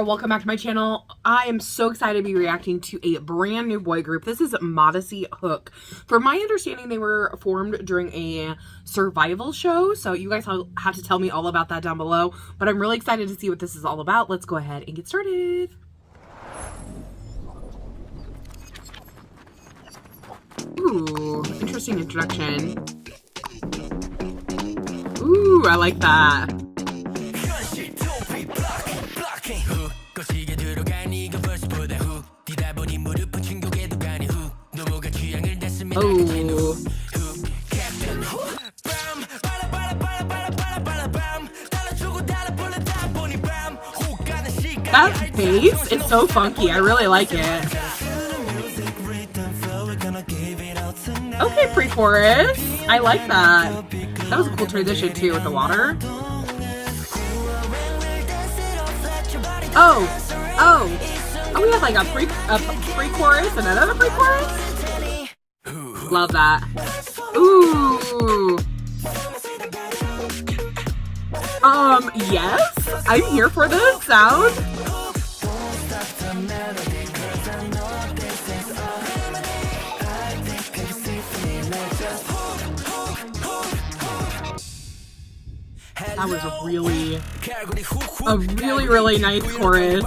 girl, welcome back to my channel. I am so excited to be reacting to a brand new boy group. This is MODYSSEY Hook. From my understanding, they were formed during a survival show, so you guys have to tell me all about that down below, but I'm really excited to see what this is all about. Let's go ahead and get started. Ooh, interesting introduction. Ooh, I like that. Oh. That bass is so funky. I really like it. Okay, pre-chorus. I like that. That was a cool transition too with the water. Oh, we have like a pre-chorus and another pre-chorus? Love that. Ooh. Yes, I'm here for this sound. That was a really nice chorus.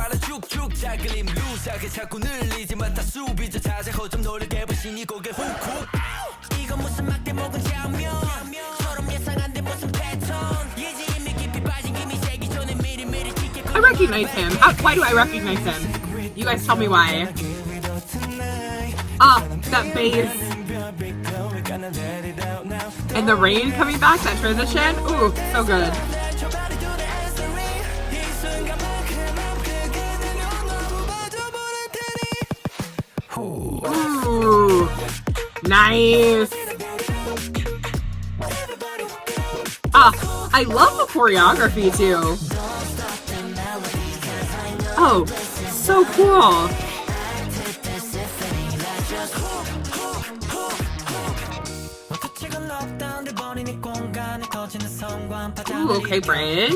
I recognize him. Why do I recognize him? You guys tell me why. That bass. And the rain coming back, that transition. Ooh, so good. Ooh, nice. I love the choreography too. Oh, so cool. Ooh, okay, bridge.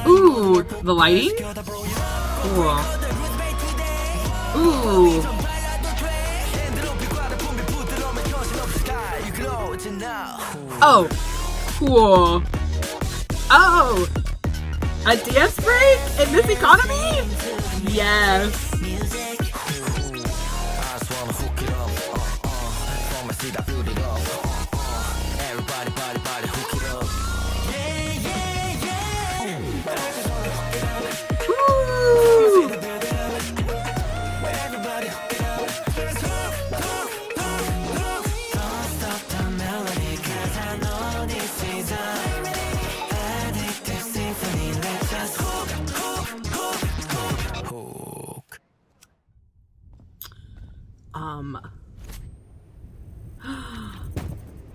Ooh, the lighting. Cool. Ooh. Oh, cool. Oh, a dance break in this economy? Yes.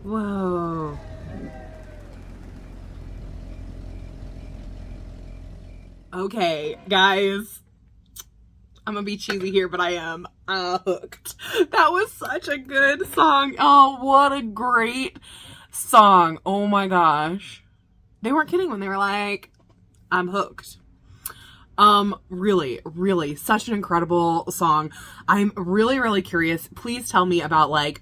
Whoa. Okay, guys. I'm gonna be cheesy here, but I am hooked. That was such a good song. Oh, what a great song. Oh my gosh. They weren't kidding when they were like, I'm hooked. Really, such an incredible song. I'm really curious. Please tell me about like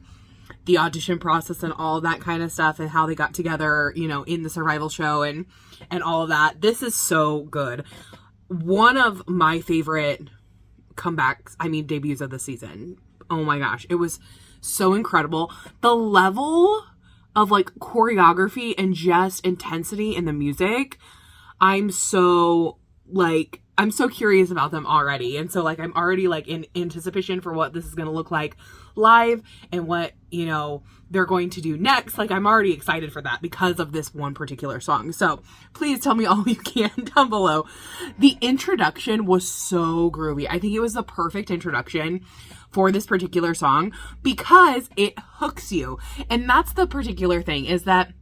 the audition process and all that kind of stuff and how they got together, you know, in the survival show and all of that. This is so good. One of my favorite debuts of the season. Oh my gosh. It was so incredible. The level of like choreography and just intensity in the music. I'm so curious about them already. And so like, I'm already like in anticipation for what this is going to look like live and what, you know, they're going to do next. Like, I'm already excited for that because of this one particular song. So please tell me all you can down below. The introduction was so groovy. I think it was the perfect introduction for this particular song because it hooks you. And that's the particular thing, is that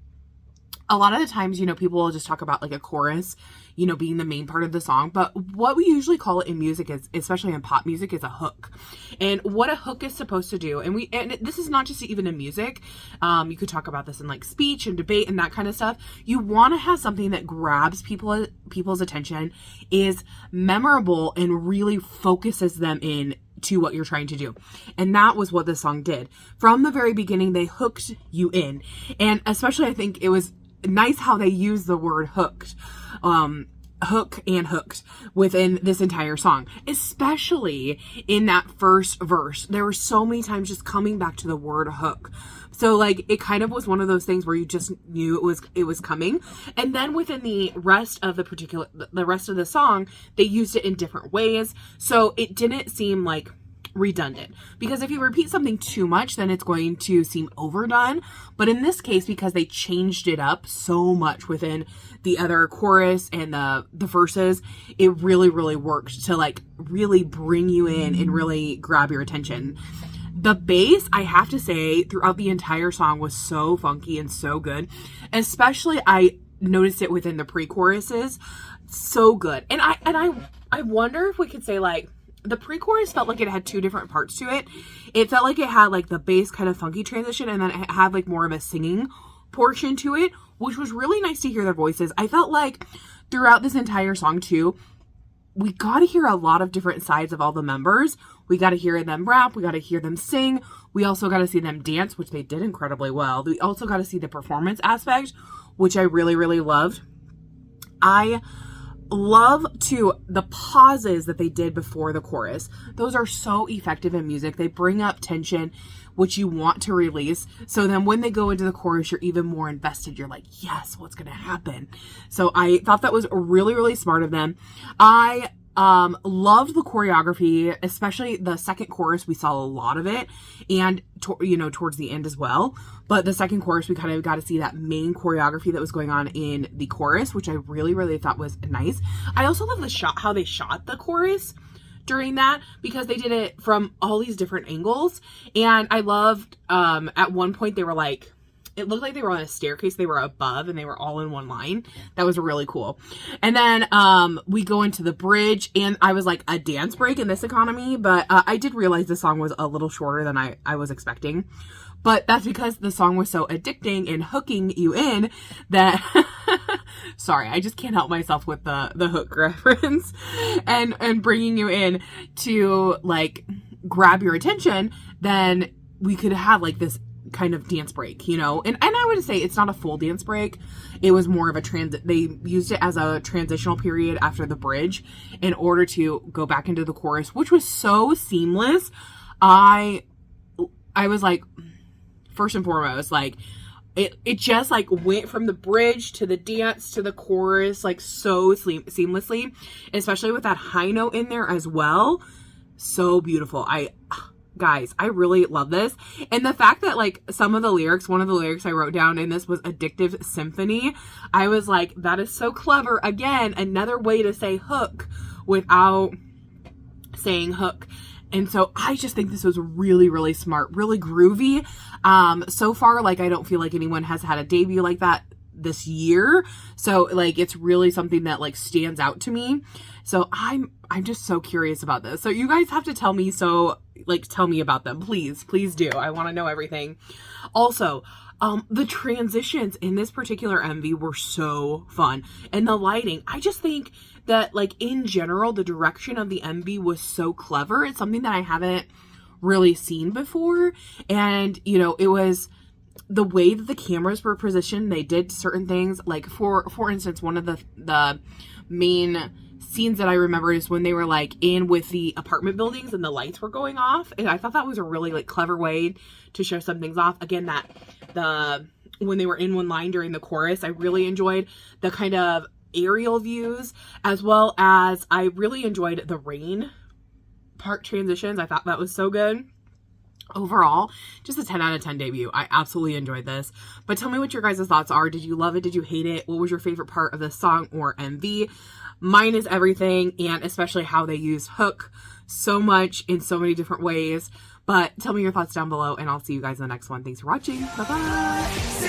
a lot of the times, you know, people will just talk about like a chorus, you know, being the main part of the song. But what we usually call it in music is, especially in pop music, is a hook. And what a hook is supposed to do, and this is not just even in music. You could talk about this in like speech and debate and that kind of stuff. You want to have something that grabs people's attention, is memorable, and really focuses them in to what you're trying to do. And that was what this song did. From the very beginning, they hooked you in. And especially, I think it was nice how they used the word hooked, hook and hooked within this entire song, especially in that first verse. There were so many times just coming back to the word hook. So like, it kind of was one of those things where you just knew it was coming. And then within the rest of the rest of the song, they used it in different ways. So it didn't seem like redundant, because if you repeat something too much, then it's going to seem overdone. But in this case, because they changed it up so much within the other chorus and the verses, it really, really worked to like really bring you in and really grab your attention. The bass, I have to say, throughout the entire song was so funky and so good. Especially, I noticed it within the pre-choruses. So good. And I wonder if we could say like, the pre-chorus felt like it had two different parts to it. It felt like it had like the bass kind of funky transition, and then it had like more of a singing portion to it, which was really nice to hear their voices. I felt like throughout this entire song too, we got to hear a lot of different sides of all the members. We got to hear them rap. We got to hear them sing. We also got to see them dance, which they did incredibly well. We also got to see the performance aspect, which I really, really loved. I love the pauses that they did before the chorus. Those are so effective in music. They bring up tension, which you want to release. So then when they go into the chorus, you're even more invested. You're like, yes, what's going to happen? So I thought that was really, really smart of them. I loved the choreography, especially the second chorus. We saw a lot of it, and towards the end as well. But the second chorus, we kind of got to see that main choreography that was going on in the chorus, which I really, really thought was nice. I also love how they shot the chorus during that, because they did it from all these different angles. And I loved, at one point they were like, it looked like they were on a staircase. They were above and they were all in one line. That was really cool. And then we go into the bridge, and I was like, a dance break in this economy. But I did realize the song was a little shorter than I was expecting. But that's because the song was so addicting and hooking you in that, sorry, I just can't help myself with the hook reference and bringing you in to like grab your attention. Then we could have like this kind of dance break, and I would say it's not a full dance break. It was more of a they used it as a transitional period after the bridge in order to go back into the chorus, which was so seamless. I was like, first and foremost, like it just like went from the bridge to the dance to the chorus like so seamlessly, especially with that high note in there as well. So beautiful. Guys, I really love this. And the fact that like one of the lyrics I wrote down in this was addictive symphony. I was like, that is so clever. Again, another way to say hook without saying hook. And so I just think this was really, really smart, really groovy. So far, like, I don't feel like anyone has had a debut like that this year. So like, it's really something that like stands out to me. So I'm just so curious about this. So you guys have to tell me about them. Please do. I want to know everything. Also, the transitions in this particular MV were so fun. And the lighting, I just think that like in general, the direction of the MV was so clever. It's something that I haven't really seen before. And, it was the way that the cameras were positioned. They did certain things, like for instance, one of the main scenes that I remember is when they were like in with the apartment buildings and the lights were going off. And I thought that was a really like clever way to show some things off. Again, when they were in one line during the chorus, I really enjoyed the kind of aerial views, as well as I really enjoyed the rain part transitions. I thought that was so good. Overall, just a 10 out of 10 debut. I absolutely enjoyed this. But tell me what your guys' thoughts are. Did you love it? Did you hate it? What was your favorite part of the song or MV? Mine is everything, and especially how they use hook so much in so many different ways. But tell me your thoughts down below, and I'll see you guys in the next one. Thanks for watching. Bye-bye.